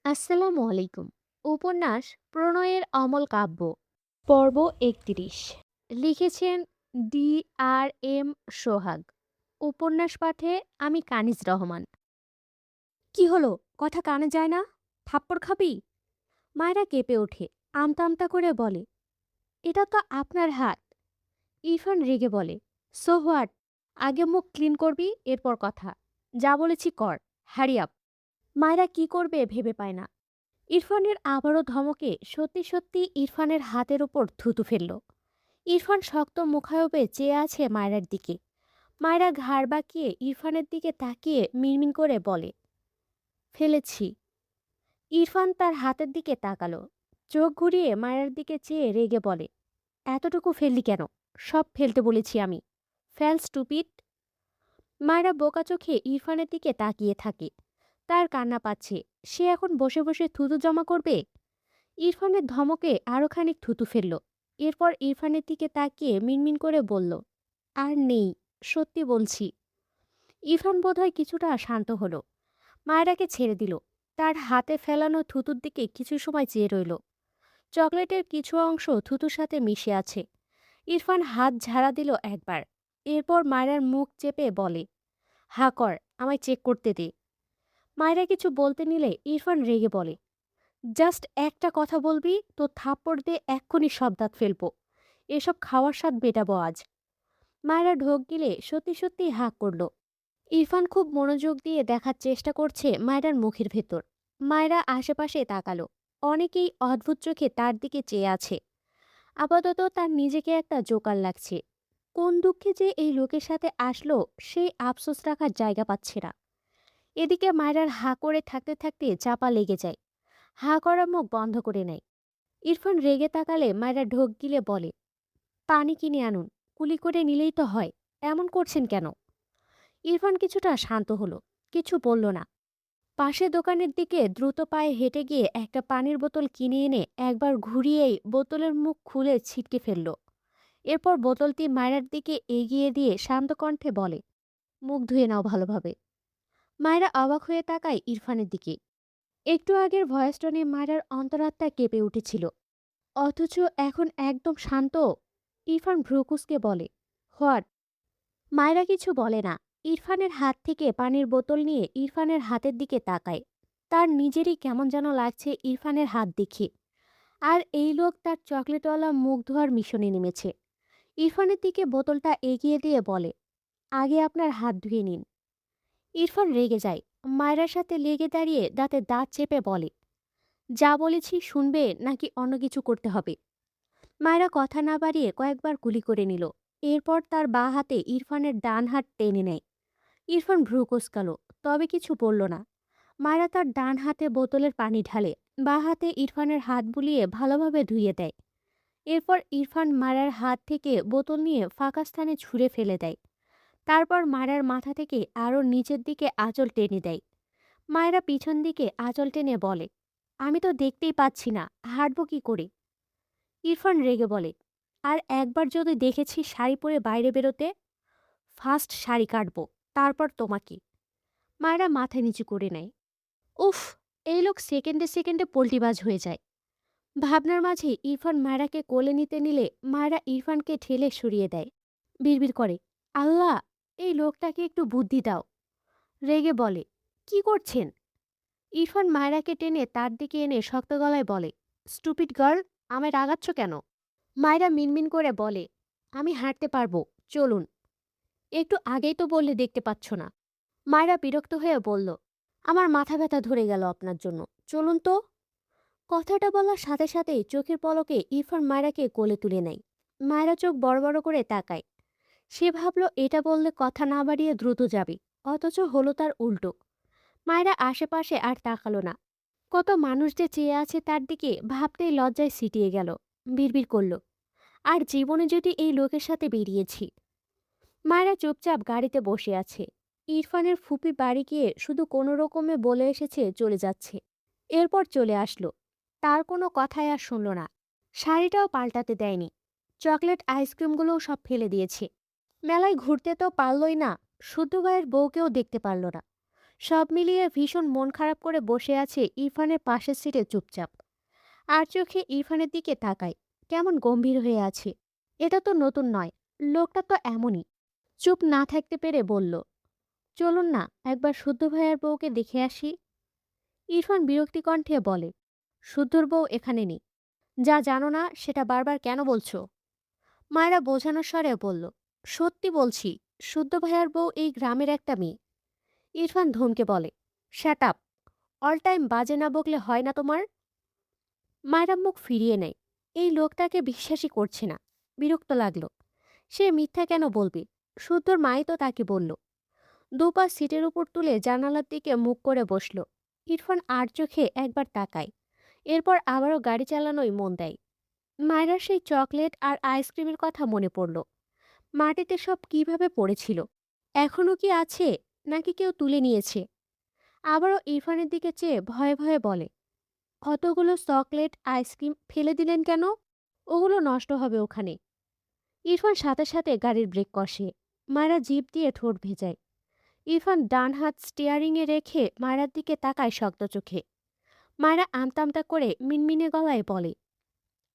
আসসালামু আলাইকুম। উপন্যাস প্রণয়ের অমল কাব্য পর্ব ৩১ লিখেছেন ডি আর এম সোহাগ। উপন্যাস পাঠে আমি কানিজ রহমান। কি হলো? কথা কানে যায় না? থাপ্পড় খাবি? মায়েরা কেঁপে ওঠে, আমতা আমতা করে বলে, এটা তো আপনার হাত। ইরফান রেগে বলে, সো হোয়াট? আগে মুখ ক্লিন করবি, এরপর কথা। যা বলেছি কর। Harry up. মায়েরা কি করবে ভেবে পায় না। ইরফানের আবারও ধমকে সত্যি সত্যি ইরফানের হাতের ওপর থুতু ফেলল। ইরফান শক্ত মুখায়বে চেয়ে আছে মায়রার দিকে। মায়রা ঘাড় বাঁকিয়ে ইরফানের দিকে তাকিয়ে মিনমিন করে বলে, ফেলেছি। ইরফান তার হাতের দিকে তাকালো। চোখ ঘুরিয়ে মায়রার দিকে চেয়ে রেগে বলে, এতটুকু ফেললি কেন? সব ফেলতে বলেছি আমি। Fail stupid. মায়রা বোকা চোখে ইরফানের দিকে তাকিয়ে থাকে। তার কান্না পাচ্ছে। সে এখন বসে বসে থুতু জমা করবে? ইরফানের ধমকে আরো খানিক থুতু ফেলল। এরপর ইরফানের দিকে তাকিয়ে মিনমিন করে বলল, আর নেই, সত্যি বলছি। ইরফান বোধহয় কিছুটা শান্ত হলো। মায়েরাকে ছেড়ে দিল। তার হাতে ফেলানো থুতুর দিকে কিছু সময় চেয়ে রইল। চকলেটের কিছু অংশ থুতুর সাথে মিশে আছে। ইরফান হাত ঝাড়া দিল একবার। এরপর মায়েরার মুখ চেপে বলে, হা কর, আমায় চেক করতে দে। মায়েরা কিছু বলতে নিলে ইরফান রেগে বলে, জাস্ট একটা কথা বলবি তো থাপ্পড় দিয়ে এক্ষুনি সব দাঁত ফেলবো। এসব খাওয়ার স্বাদ মেটাবো আজ। মায়েরা ঢোক গিলে সত্যি সত্যি হাঁক করল। ইরফান খুব মনোযোগ দিয়ে দেখার চেষ্টা করছে মায়েরার মুখের ভেতর। মায়েরা আশেপাশে তাকালো। অনেকেই অদ্ভুত চোখে তার দিকে চেয়ে আছে। আপাতত তার নিজেকে একটা জোকার লাগছে। কোন দুঃখে যে এই লোকের সাথে আসলো সেই আফসোস রাখার জায়গা পাচ্ছে না। এদিকে মায়েরার হা করে থাকতে থাকতে চাপা লেগে যায়। হা করা মুখ বন্ধ করে নেয়। ইরফান রেগে তাকালে মায়েরা ঢোক গিলে বলে, পানি কিনে আনুন, কুলি করে নিলেই তো হয়, এমন করছেন কেন? ইরফান কিছুটা শান্ত হলো, কিছু বলল না। পাশে দোকানের দিকে দ্রুত পায়ে হেঁটে গিয়ে একটা পানির বোতল কিনে এনে একবার ঘুরিয়েই বোতলের মুখ খুলে ছিটকে ফেলল। এরপর বোতলটি মায়েরার দিকে এগিয়ে দিয়ে শান্ত কণ্ঠে বলে, মুখ ধুয়ে নাও ভালোভাবে। মায়েরা অবাক হয়ে তাকায় ইরফানের দিকে। একটু আগের ভয়েস টোনে মায়েরার অন্তরাত্মা কেঁপে উঠেছিল, অথচ এখন একদম শান্ত। ইরফান ভ্রুকুসকে বলে, হোয়াট? মায়েরা কিছু বলে না। ইরফানের হাত থেকে পানির বোতল নিয়ে ইরফানের হাতের দিকে তাকায়। তার নিজেরই কেমন যেন লাগছে ইরফানের হাত দেখে। আর এই লোক তার চকলেটওয়ালা মুখ ধোয়ার মিশনে নেমেছে। ইরফানের দিকে বোতলটা এগিয়ে দিয়ে বলে, আগে আপনার হাত ধুয়ে নিন। ইরফান রেগে যায়। মায়েরার সাথে লেগে দাঁড়িয়ে দাঁতে দাঁত চেপে বলে, যা বলেছি শুনবে নাকি অন্য কিছু করতে হবে? মায়েরা কথা না বাড়িয়ে কয়েকবার গুলি করে নিল। এরপর তার বাঁ হাতে ইরফানের ডান হাত টেনে নেয়। ইরফান ভ্রু কুঁচকালো, তবে কিছু বলল না। মায়েরা তার ডান হাতে বোতলের পানি ঢালে, বাঁ হাতে ইরফানের হাত বুলিয়ে ভালোভাবে ধুয়ে দেয়। এরপর ইরফান মায়েরার হাত থেকে বোতল নিয়ে ফাঁকা স্থানে ছুঁড়ে ফেলে দেয়। তারপর মায়েরার মাথা থেকে আরও নিচের দিকে আঁচল টেনে দেয়। মায়েরা পিছন দিকে আঁচল টেনে বলে, আমি তো দেখতেই পাচ্ছি না, হাঁটব কি করে? ইরফান রেগে বলে, আর একবার যদি দেখেছি শাড়ি পরে বাইরে বেরোতে, ফার্স্ট শাড়ি কাটবো, তারপর তোমাকে। মায়েরা মাথা নিচু করে নেয়। উফ, এই লোক সেকেন্ডে সেকেন্ডে পল্টিবাজ হয়ে যায়। ভাবনার মাঝে ইরফান মায়েরাকে কোলে নিতে নিলে মায়েরা ইরফানকে ঠেলে সরিয়ে দেয়। বিড়বিড় করে, আল্লাহ, এই লোকটাকে একটু বুদ্ধি দাও। রেগে বলে, কি করছেন? ইরফান মায়েরাকে টেনে তার দিকে এনে শক্ত গলায় বলে, স্টুপিড গার্ল, আমায় রাগাচ্ছ কেন? মায়েরা মিনমিন করে বলে, আমি হাঁটতে পারবো, চলুন। একটু আগেই তো বললে দেখতে পাচ্ছ না। মায়েরা বিরক্ত হয়ে বলল, আমার মাথা ব্যথা ধরে গেল আপনার জন্য, চলুন তো। কথাটা বলার সাথে সাথেই চোখের পলকে ইরফান মায়েরাকে কোলে তুলে নেয়। মায়েরা চোখ বড় বড় করে তাকায়। সে ভাবল এটা বললে কথা না বাড়িয়ে দ্রুত যাবে, অথচ হলো তার উল্টো। মায়েরা আশেপাশে আর তাকালো না। কত মানুষ যে চেয়ে আছে তার দিকে ভাবতেই লজ্জায় সিটিয়ে গেল। বিড়বিড় করল, আর জীবনে যদি এই লোকের সাথে বেরিয়েছি। মায়েরা চুপচাপ গাড়িতে বসে আছে। ইরফানের ফুপি বাড়ি গিয়ে শুধু কোনো রকমে বলে এসেছে চলে যাচ্ছে। এরপর চলে আসলো। তার কোনো কথাই আর শুনল না। শাড়িটাও পাল্টাতে দেয়নি। চকলেট আইসক্রিমগুলোও সব ফেলে দিয়েছে। মেলায় ঘুরতে তো পারলই না, শুদ্ধ গায়ের বউকেও দেখতে পারল না। সব মিলিয়ে ভীষণ মন খারাপ করে বসে আছে ইরফানের পাশের সিটে চুপচাপ। আর চোখে ইরফানের দিকে তাকায়, কেমন গম্ভীর হয়ে আছে। এটা তো নতুন নয়, লোকটা তো এমনই। চুপ না থাকতে পেরে বলল, চলুন না একবার শুদ্ধ ভাইয়ার বউকে দেখে আসি। ইরফান বিরক্তি কণ্ঠে বলে, শুদ্ধর বউ এখানে নেই। যা জানো না সেটা বারবার কেন বলছো? মায়েরা বোঝানোর স্বরে বলল, সত্যি বলছি, শুদ্ধ ভাইয়ার বউ এই গ্রামের একটা মেয়ে। ইরফান ধমকে বলে, শ্যাট আপ। অল টাইম বাজে না বকলে হয় না তোমার? মায়েরা মুখ ফিরিয়ে নেয়। এই লোকটাকে বিশ্বাসই করছে না। বিরক্ত লাগলো। সে মিথ্যা কেন বলবে? শুদ্ধর মাই তো তাকে বলল। দুপা সিটের উপর তুলে জানালার দিকে মুখ করে বসল। ইরফান আর চোখে একবার তাকায়, এরপর আবারও গাড়ি চালানোই মন দেয়। মায়েরা সেই চকলেট আর আইসক্রিমের কথা মনে পড়ল। মাটিতে সব কিভাবে পড়েছিল, এখনো কি আছে, নাকি কেউ তুলে নিয়েছে? আবারও ইরফানের দিকে চেয়ে ভয়ে ভয়ে বলে, কতগুলো চকলেট আইসক্রিম ফেলে দিলেন কেন? ওগুলো নষ্ট হবে ওখানে। ইরফান সাথে সাথে গাড়ির ব্রেক কষে। মায়েরা জিভ দিয়ে ঠোঁট ভেজায়। ইরফান ডান হাত স্টিয়ারিংয়ে রেখে মায়েরার দিকে তাকায় শক্ত চোখে। মায়েরা আমতা আমতা করে মিনমিনে গলায় বলে,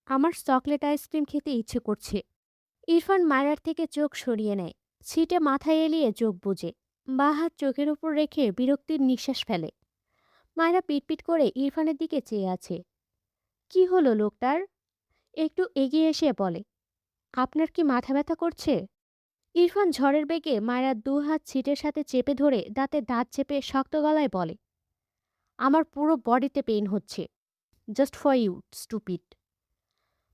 আমার চকলেট আইসক্রিম খেতে ইচ্ছে করছে। ইরফান মায়েরার থেকে চোখ সরিয়ে নেয়। সিটে মাথায় এলিয়ে চোখ বুজে বা হাত চোখের উপর রেখে বিরক্তির নিঃশ্বাস ফেলে। মায়েরা পিটপিট করে ইরফানের দিকে চেয়ে আছে। কি হলো লোকটার? একটু এগিয়ে এসে বলে, আপনার কি মাথা ব্যথা করছে? ইরফান ঝড়ের বেগে মায়েরার দু হাত সিটের সাথে চেপে ধরে দাঁতে দাঁত চেপে শক্ত গলায় বলে, আমার পুরো বডিতে পেইন হচ্ছে। Just for you, stupid.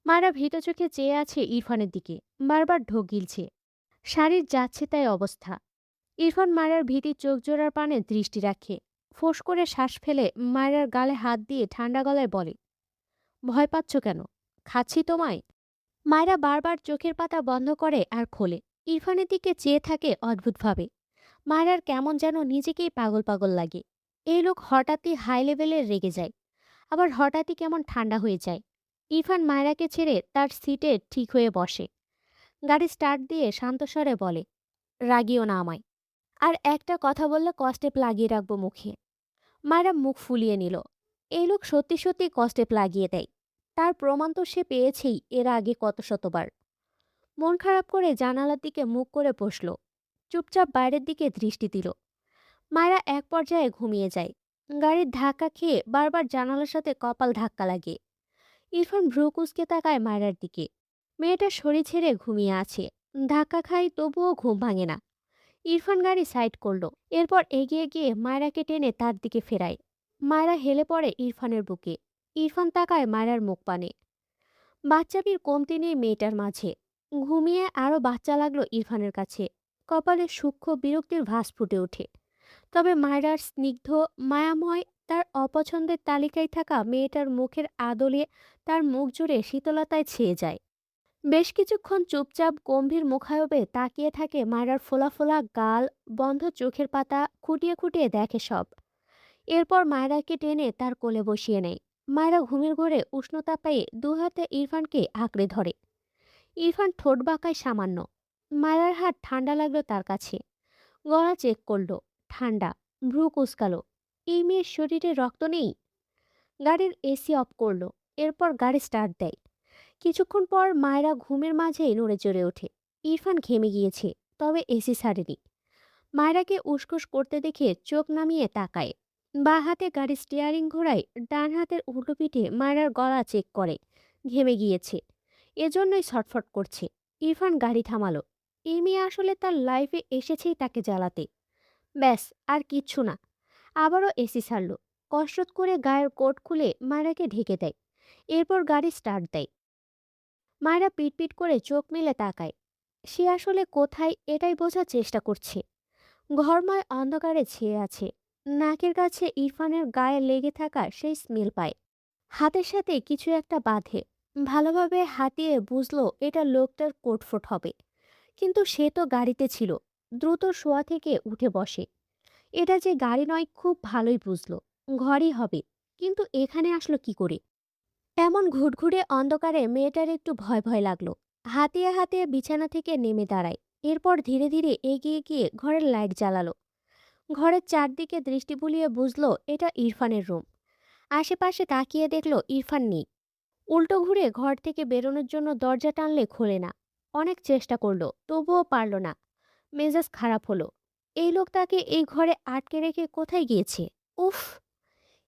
মায়েরা ভীত চোখে চেয়ে আছে ইরফানের দিকে, বারবার ঢোক গিলছে। শাড়ির যাচ্ছে তাই অবস্থা। ইরফান মায়েরার ভীতির চোখ জোড়ার পানে দৃষ্টি রাখে। ফোঁস করে শ্বাস ফেলে মায়েরার গালে হাত দিয়ে ঠান্ডা গলায় বলে, ভয় পাচ্ছ কেন? খাচ্ছি তোমায়। মায়েরা বারবার চোখের পাতা বন্ধ করে আর খোলে। ইরফানের দিকে চেয়ে থাকে অদ্ভুতভাবে। মায়েরার কেমন যেন নিজেকেই পাগল পাগল লাগে। এই লোক হঠাৎই হাই লেভেলের রেগে যায়, আবার হঠাৎই কেমন ঠান্ডা হয়ে যায়। ইরফান মায়েরাকে ছেড়ে তার সিটে ঠিক হয়ে বসে। গাড়ি স্টার্ট দিয়ে শান্ত স্বরে বলে, রাগিও না আমায়। আর একটা কথা বললে কষ্টেপ লাগিয়ে রাখবো মুখে। মায়েরা মুখ ফুলিয়ে নিল। এই লোক সত্যি সত্যি কষ্টেপ লাগিয়ে দেয়। তার প্রমাণ তো সে পেয়েছেই এর আগে কত শতবার। মন খারাপ করে জানালার দিকে মুখ করে বসল। চুপচাপ বাইরের দিকে দৃষ্টি দিল। মায়েরা এক পর্যায়ে ঘুমিয়ে যায়। গাড়ির ধাক্কা খেয়ে বারবার জানালার সাথে কপাল ধাক্কা লাগে। ইরফান ভ্রু কুঁচকে তাকায় মায়েরার দিকে। মেয়েটা শরীর ছেড়ে ঘুমিয়ে আছে। ধাক্কা খায় তবুও ঘুম ভাঙে না। ইরফান গাড়ি সাইড করলো। এরপর এগিয়ে গিয়ে মায়েরাকে টেনে তার দিকে ফেরায়। মায়েরা হেলে পড়ে ইরফানের বুকে। ইরফান তাকায় মায়েরার মুখ পানে। বাচ্চাবির কমতি নেই মেয়েটার মাঝে। ঘুমিয়ে আরো বাচ্চা লাগলো ইরফানের কাছে। কপালে সূক্ষ্ম বিরক্তির ভাঁজ ফুটে ওঠে। তবে মায়েরার স্নিগ্ধ, মায়াময়, তার অপছন্দের তালিকায় থাকা মেয়েটার মুখের আদলে তার মুখ জুড়ে শীতলতায় ছেয়ে যায়। বেশ কিছুক্ষণ চুপচাপ গম্ভীর মুখায়বে তাকিয়ে থাকে মায়েরার ফোলা ফোলা গাল, বন্ধ চোখের পাতা, খুঁটিয়ে খুঁটিয়ে দেখে সব। এরপর মায়েরাকে টেনে তার কোলে বসিয়ে নেয়। মায়েরা ঘুমের ঘোরে উষ্ণতা পেয়ে দু হাতে ইরফানকে আঁকড়ে ধরে। ইরফান ঠোঁট বাঁকায় সামান্য। মায়েরার হাত ঠান্ডা লাগলো তার কাছে। গলা চেক করলো, ঠান্ডা। ভ্রু কুচকালো। এই মেয়ের শরীরে রক্ত নেই। গাড়ির এসি অফ করলো। এরপর গাড়ি স্টার্ট দেয়। কিছুক্ষণ পর মায়েরা ঘুমের মাঝেই নড়ে চড়ে ওঠে। ইরফান ঘেমে গিয়েছে, তবে এসি ছাড়েনি। মায়েরাকে উসখুস করতে দেখে চোখ নামিয়ে তাকায়। বাঁ হাতে গাড়ির স্টিয়ারিং ঘোরায়, ডান হাতের উল্টো পিঠে মায়েরার গলা চেক করে। ঘেমে গিয়েছে, এজন্যই ছটফট করছে। ইরফান গাড়ি থামালো। এই মেয়ে আসলে তার লাইফে এসেছেই তাকে জ্বালাতে। ব্যাস, আর কিচ্ছু না। আবারও এসি ছাড়লো। কসরত করে গায়ের কোট খুলে মায়েরাকে ঢেকে দেয়। এরপর গাড়ি স্টার্ট দেয়। মায়েরা পিটপিট করে চোখ মেলে তাকায়। সে আসলে কোথায় এটাই বোঝার চেষ্টা করছে। ঘরময় অন্ধকারে ছেয়ে আছে। নাকের কাছে ইরফানের গায়ে লেগে থাকা সেই স্মেল পায়। হাতের সাথে কিছু একটা বাঁধে। ভালোভাবে হাতিয়ে বুঝলো এটা লোকটার কোটফোট হবে। কিন্তু সে তো গাড়িতে ছিল। দ্রুত শোয়া থেকে উঠে বসে। এটা যে গাড়ি নয় খুব ভালোই বুঝলো। ঘরই হবে, কিন্তু এখানে আসলো কি করে? এমন ঘুটঘুরে অন্ধকারে মেয়েটার একটু ভয় ভয় লাগলো। হাতিয়ে হাতিয়ে বিছানা থেকে নেমে দাঁড়ায়। এরপর ধীরে ধীরে এগিয়ে গিয়ে ঘরের লাইট জ্বালালো। ঘরের চারদিকে দৃষ্টি বুলিয়ে বুঝলো এটা ইরফানের রুম। আশেপাশে তাকিয়ে দেখলো ইরফান নেই। উল্টো ঘুরে ঘর থেকে বেরোনোর জন্য দরজা টানলে খোলে না। অনেক চেষ্টা করলো, তবুও পারল না। মেজাজ খারাপ হলো। এই লোক তাকে এই ঘরে আটকে রেখে কোথায় গিয়েছে? উফ!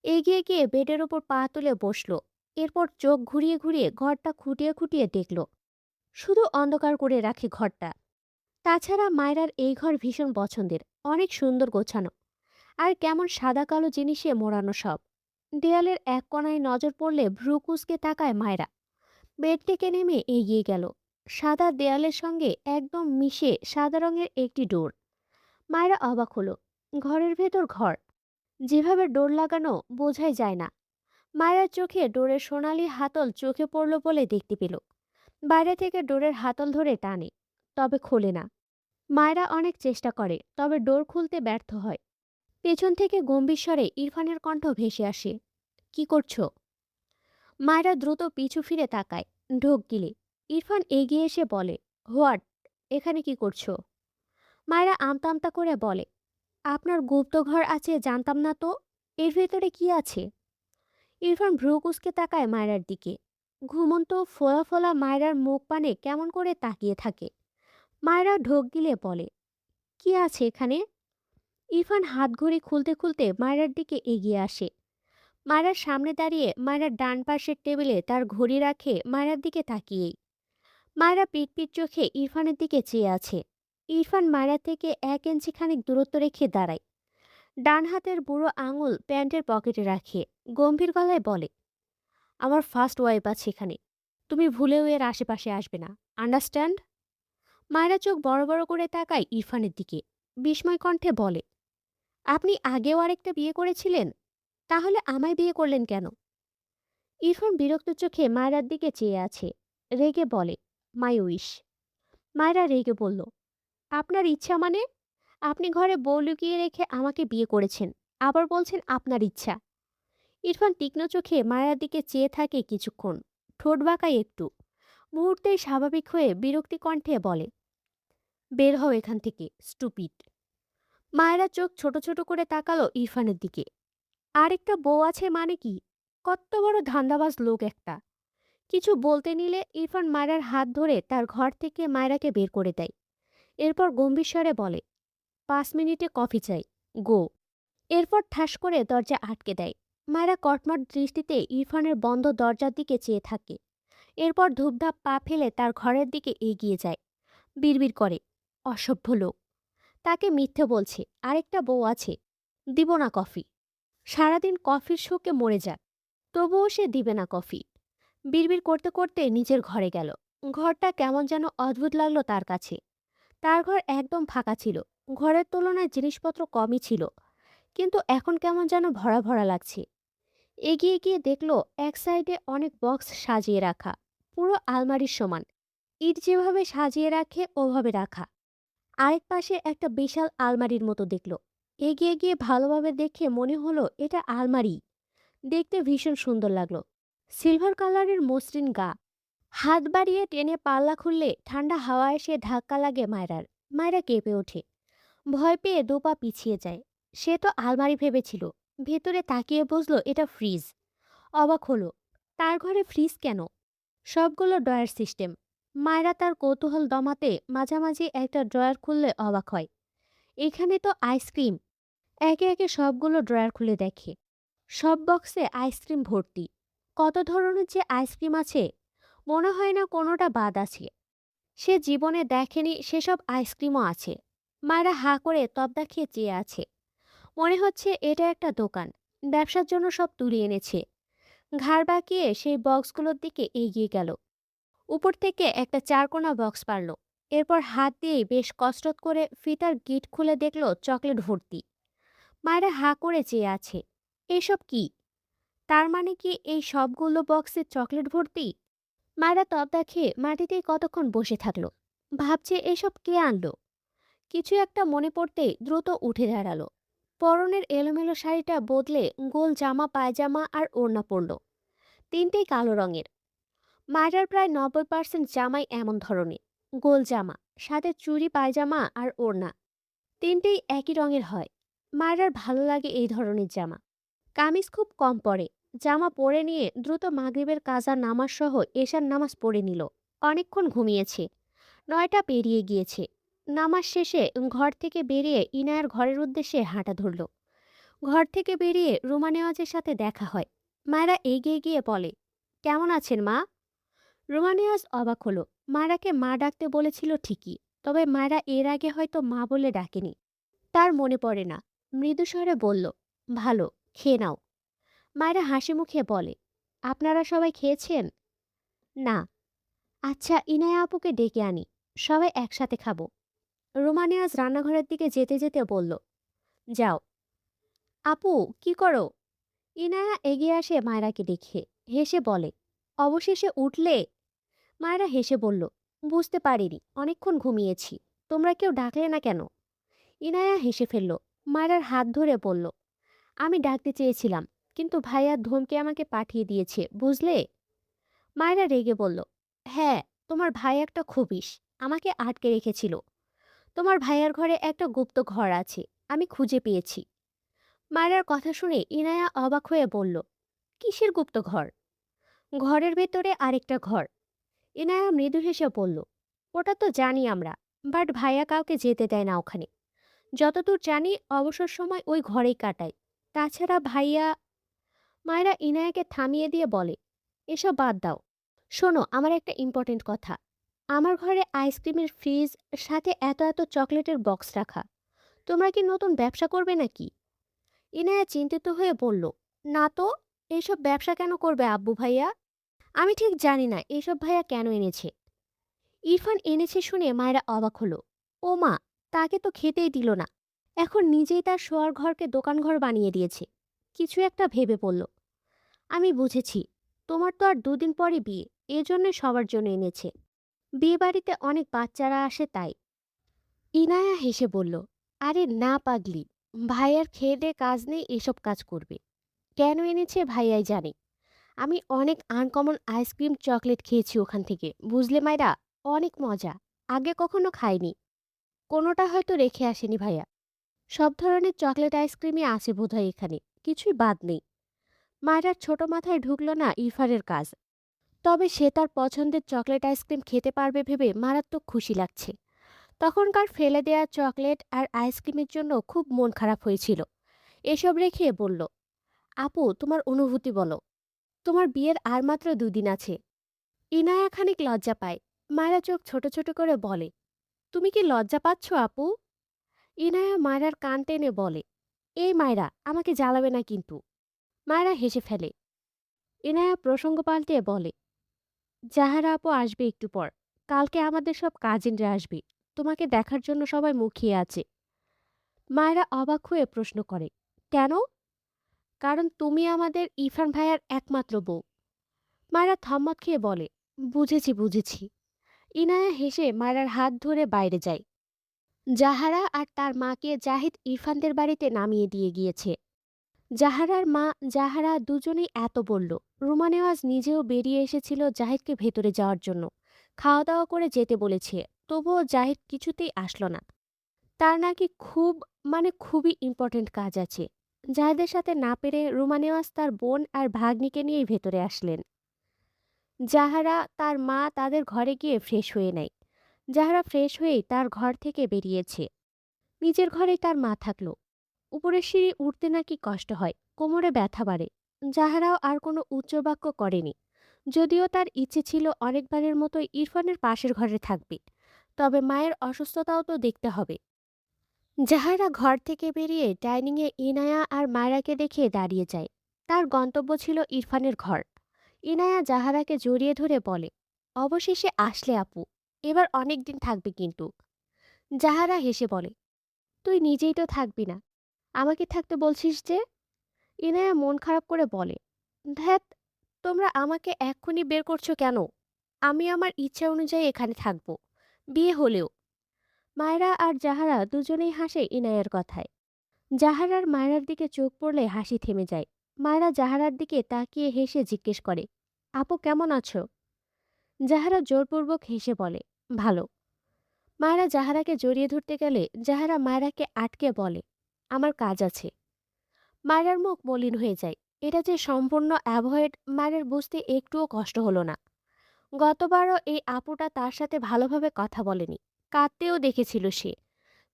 এগিয়ে গিয়ে বেডের ওপর পা তুলে বসলো। এরপর চোখ ঘুরিয়ে ঘুরিয়ে ঘরটা খুঁটিয়ে খুঁটিয়ে দেখলো। শুধু অন্ধকার করে রাখে ঘরটা। তাছাড়া মায়রার এই ঘর ভীষণ পছন্দের। অনেক সুন্দর গোছানো। আর কেমন সাদা কালো জিনিসে মোড়ানো সব। দেয়ালের এক কোণায় নজর পড়লে ভ্রু কুঁচকে তাকায় মায়রা। বেড থেকে নেমে এগিয়ে গেল। সাদা দেয়ালের সঙ্গে একদম মিশে সাদা রঙের একটি ডোর। মায়রা অবাক হলো। ঘরের ভেতর ঘর, যেভাবে ডোর লাগানো বোঝাই যায় না। মায়ের চোখে ডোরের সোনালি হাতল চোখে পড়ল বলে দেখতে পেল। বাইরে থেকে ডোরের হাতল ধরে টানে, তবে খোলে না। মায়েরা অনেক চেষ্টা করে, তবে ডোর খুলতে ব্যর্থ হয়। পেছন থেকে গম্ভীর স্বরে ইরফানের কণ্ঠ ভেসে আসে। কি করছো? মায়েরা দ্রুত পিছু ফিরে তাকায়, ঢোক গিলে। ইরফান এগিয়ে এসে বলে, হোয়াট? এখানে কি করছো? মায়েরা আমতা আমতা করে বলে, আপনার গুপ্ত ঘর আছে জানতাম না তো। এর ভেতরে কি আছে? ইরফান ভ্রু কুঁচকে তাকায় মায়রার দিকে। ঘুমন্ত ফোলা ফোলা মায়রার মুখ পানে কেমন করে তাকিয়ে থাকে। মায়রা ঢোক গিলে বলে, কি আছে এখানে? ইরফান হাত ঘড়ি খুলতে খুলতে মায়রার দিকে এগিয়ে আসে। মায়রার সামনে দাঁড়িয়ে মায়রার ডান পাশের টেবিলে তার ঘড়ি রাখে মায়রার দিকে তাকিয়েই। মায়রা পিট পিট চোখে ইরফানের দিকে চেয়ে আছে। ইরফান মায়রা থেকে 1 ইঞ্চি খানিক দূরত্ব রেখে দাঁড়ায়। ডান হাতের বুড়ো আঙুল প্যান্টের পকেটে রাখে। গম্ভীর গলায় বলে, আমার ফার্স্ট ওয়াইফ আছে এখানে। তুমি ভুলেও এর আশেপাশে আসবে না। আন্ডারস্ট্যান্ড? মায়েরা চোখ বড় বড় করে তাকায় ইরফানের দিকে। বিস্ময় কণ্ঠে বলে, আপনি আগেও আরেকটা বিয়ে করেছিলেন? তাহলে আমায় বিয়ে করলেন কেন? ইরফান বিরক্ত চোখে মায়রার দিকে চেয়ে আছে। রেগে বলে, মাই উইশ। মায়রা রেগে বলল, আপনার ইচ্ছা মানে? আপনি ঘরে বউ লুকিয়ে রেখে আমাকে বিয়ে করেছেন, আবার বলছেন আপনার ইচ্ছা। ইরফান তীক্ষ্ণ চোখে মায়ের দিকে চেয়ে থাকে কিছুক্ষণ। ঠোঁট বাঁকায় একটু। মুহূর্তেই স্বাভাবিক হয়ে বিরক্তি কণ্ঠে বলে, বের হও এখান থেকে, স্টুপিড। মায়েরা চোখ ছোট ছোট করে তাকালো ইরফানের দিকে। আরেকটা বউ আছে মানে কি? কত বড় ধান্দাবাজ লোক একটা! কিছু বলতে নিলে ইরফান মায়েরার হাত ধরে তার ঘর থেকে মায়েরাকে বের করে দেয়। এরপর গম্ভীর স্বরে বলে, 5 মিনিটে কফি চাই, গো। এরপর ঠাস করে দরজা আটকে দেয়। মায়েরা কটমট দৃষ্টিতে ইরফানের বন্ধ দরজার দিকে চেয়ে থাকে। এরপর ধূপধাপ পা ফেলে তার ঘরের দিকে এগিয়ে যায়। বিড়বিড় করে, অসভ্য লোক! তাকে মিথ্যে বলছে, আরেকটা বউ আছে। দিব না কফি। সারাদিন কফির শোকে মরে যাক, তবুও সে দিবে না কফি। বিড়বিড় করতে করতে নিজের ঘরে গেল। ঘরটা কেমন যেন অদ্ভুত লাগলো তার কাছে। তার ঘর একদম ফাঁকা ছিল। ঘরের তুলনায় জিনিসপত্র কমই ছিল, কিন্তু এখন কেমন যেন ভরা ভরা লাগছে। এগিয়ে গিয়ে দেখলো এক সাইডে অনেক বক্স সাজিয়ে রাখা, পুরো আলমারির সমান। ইট যেভাবে সাজিয়ে রাখে ওভাবে রাখা। আরেক পাশে একটা বিশাল আলমারির মতো দেখলো। এগিয়ে গিয়ে ভালোভাবে দেখে মনে হলো এটা আলমারি। দেখতে ভীষণ সুন্দর লাগলো। সিলভার কালারের মসৃণ গা। হাত বাড়িয়ে টেনে পাল্লা খুললে ঠান্ডা হাওয়া এসে ধাক্কা লাগে মায়রার। মায়রা কেঁপে ওঠে। ভয় পেয়ে দুপা পিছিয়ে যায়। সে তো আলমারি ভেবেছিল। ভেতরে তাকিয়ে বুঝলো এটা ফ্রিজ। অবাক হলো, তার ঘরে ফ্রিজ কেন? সবগুলো ড্রয়ার সিস্টেম। মায়রা তার কৌতূহল দমাতে মাঝামাঝি একটা ড্রয়ার খুললে অবাক হয়। এখানে তো আইসক্রিম! একে একে সবগুলো ড্রয়ার খুলে দেখে। সব বক্সে আইসক্রিম ভর্তি। কত ধরনের যে আইসক্রিম আছে, মনে হয় না কোনোটা বাদ আছে। সে জীবনে দেখেনি সেসব আইসক্রিমও আছে। মায়েরা হাঁ করে তবদা খেয়ে চেয়ে আছে। মনে হচ্ছে এটা একটা দোকান, ব্যবসার জন্য সব তুলে এনেছে। ঘাড় বাঁকিয়ে সেই বক্সগুলোর দিকে এগিয়ে গেল। উপর থেকে একটা চারকোনা বক্স পারল। এরপর হাত দিয়েই বেশ কসরত করে ফিতার গিট খুলে দেখল চকলেট ভর্তি। মায়েরা হাঁ করে চেয়ে আছে। এসব কি? তার মানে কি এই সবগুলো বক্সে চকলেট ভর্তি? মায়েরা তবদা খেয়ে মাটিতেই কতক্ষণ বসে থাকলো। ভাবছে এসব কে আনলো। কিছু একটা মনে পড়তেই দ্রুত উঠে দাঁড়ালো। পরনের এলোমেলো শাড়িটা বদলে গোল জামা পায়জামা আর ওড়না পরল। তিনটেই কালো রঙের। মায়েরার প্রায় 90% জামাই এমন ধরনের। গোল জামা, সাথে চুড়ি পায়জামা আর ওড়না। তিনটেই একই রঙের হয়। মায়েরার ভালো লাগে এই ধরনের জামা। কামিজ খুব কম পরে। জামা পরে নিয়ে দ্রুত মাগরিবের কাজা নামাজ সহ এশার নামাজ পড়ে নিল। অনেকক্ষণ ঘুমিয়েছে। ৯টা পেরিয়ে গিয়েছে। নামাজ শেষে ঘর থেকে বেরিয়ে ইনায়ার ঘরের উদ্দেশ্যে হাঁটা ধরল। ঘর থেকে বেরিয়ে রুমা নেওয়াজের সাথে দেখা হয়। মায়েরা এগিয়ে গিয়ে বলে, কেমন আছেন মা? রুমা নেওয়াজ অবাক হলো। মায়েরাকে মা ডাকতে বলেছিল ঠিকই, তবে মায়েরা এর আগে হয়তো মা বলে ডাকেনি। তার মনে পড়ে না। মৃদু স্বরে বলল, ভালো, খেয়ে নাও। মায়েরা হাসি মুখে বলে, আপনারা সবাই খেয়েছেন? না। আচ্ছা, ইনায়া আপুকে ডেকে আনি, সবাই একসাথে খাবো। রুমা নেওয়াজ রান্নাঘরের দিকে যেতে যেতে বলল, যাও। আপু, কি করো? ইনায়া এগিয়ে আসে মায়রাকে দেখে। হেসে বলে, অবশেষে উঠলে? মায়েরা হেসে বলল, বুঝতে পারিনি, অনেকক্ষণ ঘুমিয়েছি। তোমরা কেউ ডাকলে না কেন? ইনায়া হেসে ফেলল। মায়েরার হাত ধরে বলল, আমি ডাকতে চেয়েছিলাম, কিন্তু ভাইয়া ধমকে আমাকে পাঠিয়ে দিয়েছে, বুঝলে? মায়েরা রেগে বলল, হ্যাঁ, তোমার ভাই একটা খবিশ, আমাকে আটকে রেখেছিল। তোমার ভাইয়ার ঘরে একটা গুপ্ত ঘর আছে, আমি খুঁজে পেয়েছি। মায়েরার কথা শুনে ইনায়া অবাক হয়ে বলল, কিসের গুপ্ত ঘর? ঘরের ভেতরে আরেকটা ঘর। ইনায়া মৃদু হেসে বলল, ওটা তো জানি আমরা, বাট ভাইয়া কাউকে যেতে দেয় না ওখানে। যতদূর জানি অবসর সময় ওই ঘরেই কাটায়। তাছাড়া ভাইয়া। মায়েরা ইনায়াকে থামিয়ে দিয়ে বলে, এসব বাদ দাও। শোনো, আমার একটা ইম্পর্টেন্ট কথা। আমার ঘরে আইসক্রিমের ফ্রিজ, সাথে এত এত চকলেটের বক্স রাখা। তোমরা কি নতুন ব্যবসা করবে নাকি? ইনায়া চিন্তিত হয়ে বলল, না তো। এইসব ব্যবসা কেন করবে আব্বু ভাইয়া? আমি ঠিক জানি না এসব ভাইয়া কেন এনেছে। ইরফান এনেছে শুনে মায়েরা অবাক হলো। ও মা, তাকে তো খেতেই দিল না। এখন নিজেই তার শোয়ার ঘরকে দোকানঘর বানিয়ে দিয়েছে। কিছু একটা ভেবে বলল, আমি বুঝেছি। তোমার তো আর দুদিন পরে বিয়ে, এজন্য সবার জন্য এনেছে। বিয়ে বাড়িতে অনেক বাচ্চারা আসে তাই। ইনায়া হেসে বলল, আরে না পাগলি, ভাইয়ার খেয়ে দে কাজ নেই, এসব কাজ করবে। কেন এনেছে ভাইয়াই জানে। আমি অনেক আনকমন আইসক্রিম চকলেট খেয়েছি ওখান থেকে, বুঝলে মাইরা? অনেক মজা। আগে কখনো খাইনি। কোনোটা হয়তো রেখে আসেনি ভাইয়া। সব ধরনের চকলেট আইসক্রিমই আছে বোধহয় এখানে, কিছুই বাদ নেই। মায়েরার ছোট মাথায় ঢুকলো না ইরফানের কাজ। তবে সে তার পছন্দের চকলেট আইসক্রিম খেতে পারবে ভেবে মারাত্মক খুশি লাগছে। তখনকার ফেলে দেয়া চকলেট আর আইসক্রিমের জন্য খুব মন খারাপ হয়েছিল। এসব রেখে বলল, আপু, তোমার অনুভূতি বলো। তোমার বিয়ের আর মাত্র 2 দিন আছে। ইনায়া খানিক লজ্জা পায়। মায়েরা চোখ ছোট ছোট করে বলে, তুমি কি লজ্জা পাচ্ছ আপু? ইনায়া মায়রার কান টেনে বলে, এই মায়রা, আমাকে জ্বালাবে না কিন্তু। মায়রা হেসে ফেলে। ইনায়া প্রসঙ্গ পাল্টে বলে, জাহারা আপু আসবে একটু পর। কালকে আমাদের সব কাজিনরা আসবে। তোমাকে দেখার জন্য সবাই মুখিয়ে আছে। মায়েরা অবাক হয়ে প্রশ্ন করে, কেন? কারণ তুমি আমাদের ইরফান ভাইয়ার একমাত্র বউ। মায়েরা থম্মত খেয়ে বলে, বুঝেছি বুঝেছি। ইনায়া হেসে মায়েরার হাত ধরে বাইরে যায়। জাহারা আর তার মাকে জাহিদ ইরফানদের বাড়িতে নামিয়ে দিয়ে গিয়েছে। জাহারার মা, জাহারা দুজনেই এত বলল। রুমা নেওয়াজ নিজেও বেরিয়ে এসেছিল জাহিদকে ভেতরে যাওয়ার জন্য। খাওয়া দাওয়া করে যেতে বলেছে, তবুও জাহিদ কিছুতেই আসলো না। তার নাকি খুবই ইম্পর্টেন্ট কাজ আছে। জাহিদের সাথে না পেরে রুমা নেওয়াজ তার বোন আর ভাগ্নিকে নিয়েই ভেতরে আসলেন। জাহারা, তার মা তাদের ঘরে গিয়ে ফ্রেশ হয়ে নেয়। জাহারা ফ্রেশ হয়েই তার ঘর থেকে বেরিয়েছে। নিজের ঘরেই তার মা থাকলো। উপরের সিঁড়ি উঠতে নাকি কষ্ট হয়, কোমরে ব্যথা বাড়ে। জাহারাও আর কোনো উচ্চবাক্য করেনি। যদিও তার ইচ্ছে ছিল অনেকবারের মতোই ইরফানের পাশের ঘরে থাকবে, তবে মায়ের অসুস্থতাও তো দেখতে হবে। জাহারা ঘর থেকে বেরিয়ে ডাইনিংয়ে ইনায়া আর মায়রাকে দেখে দাঁড়িয়ে যায়। তার গন্তব্য ছিল ইরফানের ঘর। ইনায়া জাহারাকে জড়িয়ে ধরে বলে, অবশেষে আসলে আপু, এবার অনেক দিন থাকবে কিন্তু। জাহারা হেসে বলে, তুই নিজেই তো থাকবি না, আমাকে থাকতে বলছিস যে? ইনায়া মন খারাপ করে বলে, ধ্যাত, তোমরা আমাকে এক্ষুনি বের করছো কেন? আমি আমার ইচ্ছা অনুযায়ী এখানে থাকবো, বিয়ে হলেও। মায়রা আর জাহারা দুজনেই হাসে ইনায়ার কথায়। জাহারার মায়রার দিকে চোখ পড়লে হাসি থেমে যায়। মায়রা জাহারার দিকে তাকিয়ে হেসে জিজ্ঞেস করে, আপু কেমন আছো? জাহারা জোরপূর্বক হেসে বলে, ভালো। মায়রা জাহারাকে জড়িয়ে ধরতে গেলে জাহারা মায়রাকে আটকে বলে, আমার কাজ আছে। মায়রার মুখ মলিন হয়ে যায়। এটা যে সম্পূর্ণ অ্যাভয়েড মায়রার বুঝতে একটুও কষ্ট হলো না। গতবারও এই আপুটা তার সাথে ভালোভাবে কথা বলেনি। কাঁদতেও দেখেছিল সে।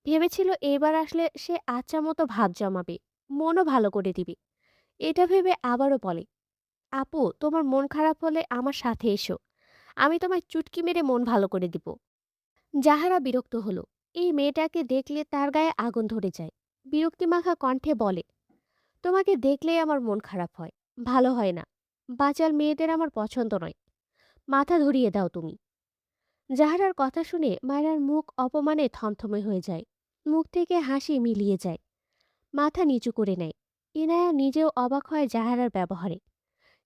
ভেবেছিল এবার আসলে সে আচ্ছা মতো ভাব জমাবে, মনও ভালো করে দিবে। এটা ভেবে আবারও বলে, আপু তোমার মন খারাপ হলে আমার সাথে এসো, আমি তোমায় চুটকি মেরে মন ভালো করে দিব। যাহারা বিরক্ত হলো। এই মেয়েটাকে দেখলে তার গায়ে আগুন ধরে যায়। বিরক্তিমাখা কণ্ঠে বলে, তোমাকে দেখলেই আমার মন খারাপ হয়, ভালো হয় না। বাচাল মেয়েদের আমার পছন্দ নয়, মাথা ধরিয়ে দাও তুমি। জাহারার কথা শুনে মায়রার মুখ অপমানে থমথমে হয়ে যায়। মুখ থেকে হাসি মিলিয়ে যায়, মাথা নিচু করে নেয়। ইনায়া নিজেও অবাক হয় জাহারার ব্যবহারে।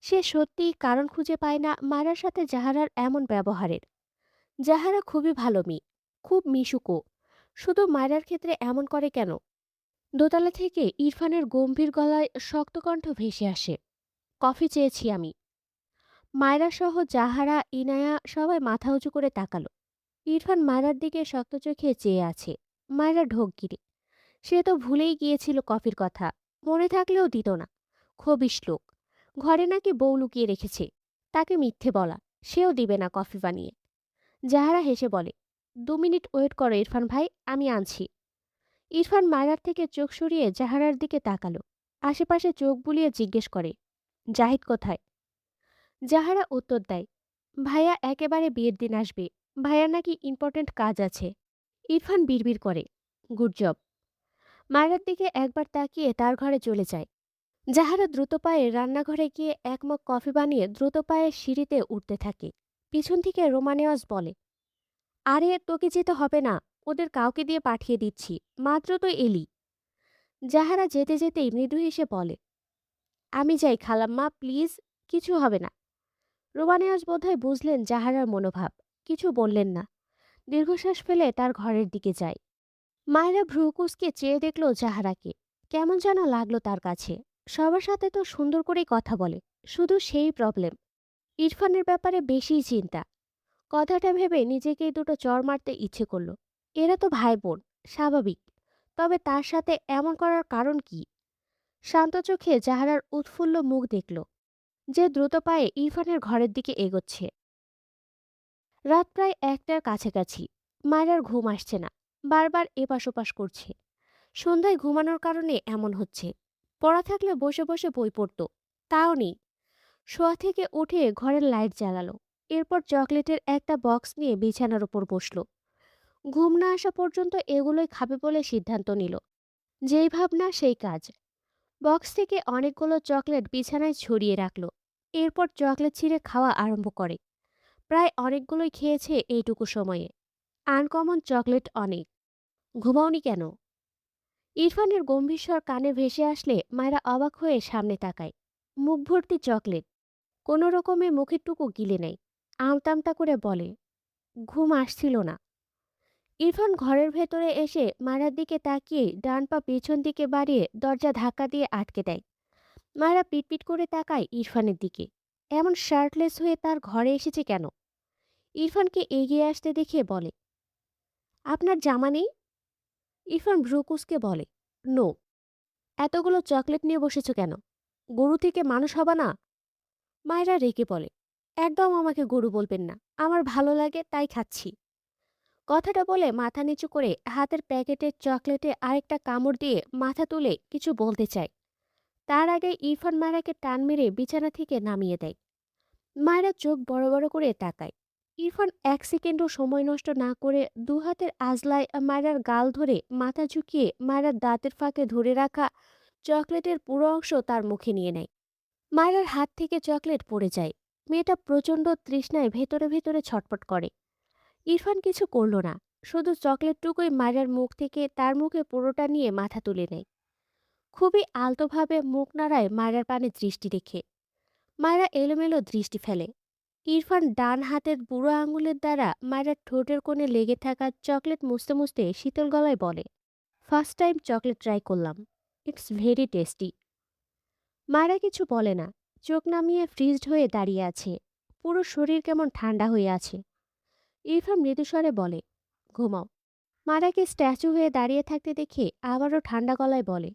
সে সত্যিই কারণ খুঁজে পায় না মায়রার সাথে জাহারার এমন ব্যবহারের। জাহারা খুবই ভালো মেয়ে, খুব মিশুকো। শুধু মায়রার ক্ষেত্রে এমন করে কেন? দোতলা থেকে ইরফানের গম্ভীর গলায় শক্ত কণ্ঠ ভেসে আসে, কফি চেয়েছি আমি। মায়রা সহ জাহারা, ইনায়া সবাই মাথা উঁচু করে তাকালো। ইরফান মায়রার দিকে শক্ত চোখে চেয়ে আছে। মায়রা ঢোক গিলে। সে তো ভুলেই গিয়েছিল কফির কথা। মনে থাকলেও দিত না। খবিশ লোক। ঘরে নাকি বউ লুকিয়ে রেখেছে। তাকে মিথ্যে বলা। সেও দিবে না কফি বানিয়ে। জাহারা হেসে বলে, 2 মিনিট ওয়েট করো ইরফান ভাই, আমি আনছি। ইরফান মায়রার থেকে চোখ সরিয়ে জাহারার দিকে তাকালো। আশেপাশে চোখ বুলিয়ে জিজ্ঞেস করে, জাহিদ কোথায়? জাহারা উত্তর দেয়, ভাইয়া একেবারে বিয়ের দিন আসবে। ভাইয়ার নাকি ইম্পর্ট্যান্ট কাজ আছে। ইরফান বিড়বিড় করে, গুড জব। মায়রার দিকে একবার তাকিয়ে তার ঘরে চলে যায়। জাহারা দ্রুত পায়ে রান্নাঘরে গিয়ে এক মগ কফি বানিয়ে দ্রুত পায়ে সিঁড়িতে উঠতে থাকে। পিছন থেকে রোমানেওয়াজ বলে, আরে তোকে যেতে হবে না, ওদের কাউকে দিয়ে পাঠিয়ে দিচ্ছি, মাত্র তো এলি। জাহারা যেতে যেতেই মৃদু হেসে বলে, আমি যাই খালাম্মা, প্লিজ, কিছু হবে না। রোমানিয়াজ বোধহয় বুঝলেন জাহারার মনোভাব, কিছু বললেন না। দীর্ঘশ্বাস ফেলে তার ঘরের দিকে যায়। মায়েরা ভ্রু কুঁচকে চেয়ে দেখল জাহারাকে। কেমন যেন লাগলো তার কাছে। সবার সাথে তো সুন্দর করেই কথা বলে, শুধু সেই প্রবলেম, ইরফানের ব্যাপারে বেশিই চিন্তা। কথাটা ভেবে নিজেকেই দুটো চড় মারতে ইচ্ছে করলো। এরা তো ভাই বোন, স্বাভাবিক। তবে তার সাথে এমন করার কারণ কি? শান্ত চোখে জাহারার উৎফুল্ল মুখ দেখল, যে দ্রুত পায়ে ইরফানের ঘরের দিকে এগোচ্ছে। রাত প্রায় 1টার কাছাকাছি। মায়রার ঘুম আসছে না, বারবার এপাশ ওপাশ করছে। সন্ধ্যায় ঘুমানোর কারণে এমন হচ্ছে। পড়া থাকলে বসে বসে বই পড়ত, তাও নেই। শোয়া থেকে উঠে ঘরের লাইট জ্বালালো। এরপর চকলেটের একটা বক্স নিয়ে বিছানার উপর বসলো। ঘুম না আসা পর্যন্ত এগুলোই খাবে বলে সিদ্ধান্ত নিল। যেই ভাবনা সেই কাজ। বক্স থেকে অনেকগুলো চকলেট বিছানায় ছড়িয়ে রাখলো। এরপর চকলেট ছিঁড়ে খাওয়া আরম্ভ করে। প্রায় অনেকগুলোই খেয়েছে এইটুকু সময়ে। আনকমন চকলেট অনেক। ঘুমাওনি কেন? ইরফানের গম্ভীর স্বর কানে ভেসে আসলে মায়েরা অবাক হয়ে সামনে তাকায়। মুখ ভর্তি চকলেট। কোনো রকমে মুখের টুকু গিলে নেয়। আমতা আমতা করে বলে, ঘুম আসছিল না। ইরফান ঘরের ভেতরে এসে মায়েরার দিকে তাকিয়ে ডান পা পেছন দিকে বাড়িয়ে দরজা ধাক্কা দিয়ে আটকে দেয়। মায়েরা পিটপিট করে তাকায় ইরফানের দিকে। এমন শার্টলেস হয়ে তার ঘরে এসেছে কেন? ইরফানকে এগিয়ে আসতে দেখে বলে, আপনার জামা নেই? ইরফান ভ্রুকুসকে বলে, নো। এতগুলো চকলেট নিয়ে বসেছ কেন? গরু থেকে মানুষ হবা না? মায়েরা রেগে বলে, একদম আমাকে গরু বলবেন না, আমার ভালো লাগে তাই খাচ্ছি। কথাটা বলে মাথা নিচু করে হাতের প্যাকেটের চকলেটে আরেকটা কামড় দিয়ে মাথা তুলে কিছু বলতে চায়। তার আগে ইরফান মায়রাকে টান মেরে বিছানা থেকে নামিয়ে দেয়। মায়রা চোখ বড় বড় করে তাকায়। ইরফান 1 সেকেন্ডও সময় নষ্ট না করে দুহাতের আজলায় মায়রার গাল ধরে মাথা ঝুঁকিয়ে মায়রার দাঁতের ফাঁকে ধরে রাখা চকলেটের পুরো অংশ তার মুখে নিয়ে নেয়। মায়রার হাত থেকে চকলেট পড়ে যায়। মেয়েটা প্রচণ্ড তৃষ্ণায় ভেতরে ভেতরে ছটফট করে। ইরফান কিছু করল না, শুধু চকলেটটুকুই মায়রার মুখ থেকে তার মুখে পুরোটা নিয়ে মাথা তুলে নেয়। খুবই আলতোভাবে মুখ নাড়ায় মায়রার পানে দৃষ্টি রেখে। মায়রা এলোমেলো দৃষ্টি ফেলে। ইরফান ডান হাতের বুড়ো আঙুলের দ্বারা মায়রার ঠোঁটের কোণে লেগে থাকা চকলেট মুছতে মুছতে শীতল গলায় বলে, ফার্স্ট টাইম চকলেট ট্রাই করলাম, ইটস ভেরি টেস্টি। মায়রা কিছু বলে না, চোখ নামিয়ে ফ্রিজড হয়ে দাঁড়িয়ে আছে। পুরো শরীর কেমন ঠান্ডা হয়ে আছে। ইরফান মৃদুস্বরে বলে, ঘুমাও। মারাকে স্ট্যাচু হয়ে দাঁড়িয়ে থাকতে দেখে আবারও ঠান্ডা গলায় বলে,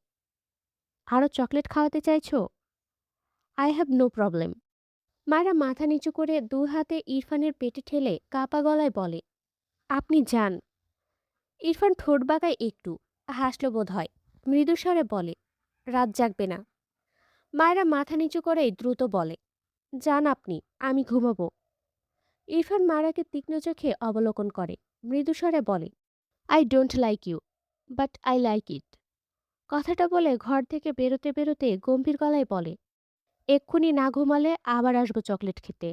আরও চকলেট খাওয়াতে চাইছো? I have no problem. মায়েরা মাথা নিচু করে দু হাতে ইরফানের পেটে ঠেলে কাপা গলায় বলে, আপনি যান। ইরফান ঠোঁট বাঁকায় একটু, হাসল বোধ হয়, মৃদু স্বরে বলে, রাত জাগবে না। মায়েরা মাথা নিচু করেই দ্রুত বলে, যান আপনি, আমি ঘুমাবো। ইরফান মারাকে তীক্ষ্ণ চোখে অবলোকন করে, মৃদু স্বরে বলে, I don't like you, but I like it. কথাটা বলে ঘর থেকে বেরোতে বেরোতে গম্ভীর গলায় বলে, এক্ষুনি না ঘুমালে আবার আসবো চকলেট খেতে।